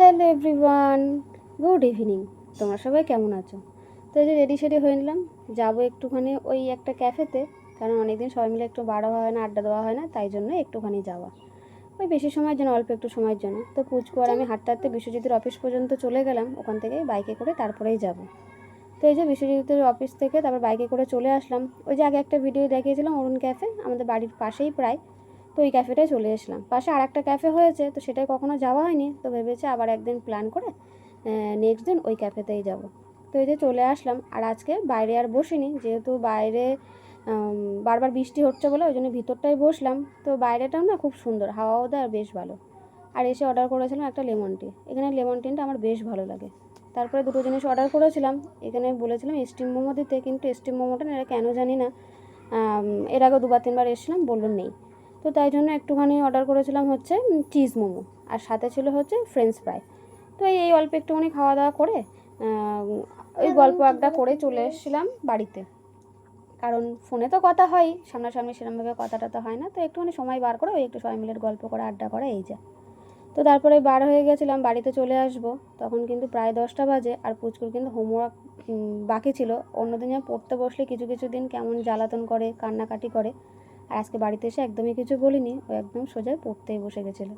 Hello everyone, good evening. তোমরা সবাই কেমন আছো? তো এই যে রেডি সেডি হয়ে নিলাম, যাবো একটুখানি ওই একটা ক্যাফেতে, কারণ অনেকদিন সবাই মিলে একটু বার হওয়া হয় না, আড্ডা দেওয়া হয় না, তাই জন্য একটুখানি যাওয়া। ওই বেশি সময়ের জন্য, অল্প একটু সময়ের জন্য। তো পুচকু আর আমি হাঁটতে হাঁটতে বিশ্বজিতের অফিস পর্যন্ত চলে গেলাম, ওখান থেকে বাইকে করে তারপরেই যাব। তো এই যে বিশ্বজিতের অফিস থেকে তারপর বাইকে করে চলে আসলাম। ওই যে আগে একটা ভিডিও দেখিয়েছিলাম অরুণ ক্যাফে, আমাদের বাড়ির পাশেই প্রায়। তো ওই ক্যাফেটায় চলে এসলাম। পাশে আর একটা ক্যাফে হয়েছে, তো সেটাই কখনো যাওয়া হয়নি, তো ভেবেছি আবার একদিন প্ল্যান করে নেক্সট দিন ওই ক্যাফেতেই যাব। তো এই যে চলে আসলাম। আর আজকে বাইরে আর বসিনি, যেহেতু বাইরে বারবার বৃষ্টি হচ্ছে বলে ওই জন্য ভিতরটাই বসলাম। তো বাইরেটাও না খুব সুন্দর, হাওয়াও দেয় আর বেশ ভালো। আর এসে অর্ডার করেছিলাম একটা লেমন টি। এখানে লেমন টিটা আমার বেশ ভালো লাগে। তারপরে দুটো জিনিস অর্ডার করেছিলাম। এখানে বলেছিলাম স্টিম মোমো দিতে, কিন্তু স্টিম মোমোটা না, এরা কেন জানি না, এর আগে দুবার তিনবার এসেছিলাম, বললো নেই। তো তাই জন্য একটুখানি অর্ডার করেছিলাম হচ্ছে চিজ মোমো, আর সাথে ছিল হচ্ছে ফ্রেঞ্চ ফ্রাই। তো এই অল্প একটুখানি খাওয়া দাওয়া করে ওই গল্প আড্ডা করে চলে এসেছিলাম বাড়িতে। কারণ ফোনে তো কথা হয়, সামনাসামনি সেরকমভাবে কথা টথা হয় না, তো একটুখানি সময় বার করে ওই একটু সবাই মিলে গল্প করে আড্ডা করা, এই যা। তো তারপরে বার হয়ে গেছিলাম, বাড়িতে চলে আসবো, তখন কিন্তু প্রায় 10টা বাজে। আর পুচকুর কিন্তু হোমওয়ার্ক বাকি ছিল। অন্যদিন যেমন পড়তে বসলে কিছু কিছু দিন কেমন জ্বালাতন করে, কান্নাকাটি করে, আর আজকে বাড়িতে এসে একদমই কিছু বলিনি, ও একদম সোজা পড়তেই বসে গেছিলো।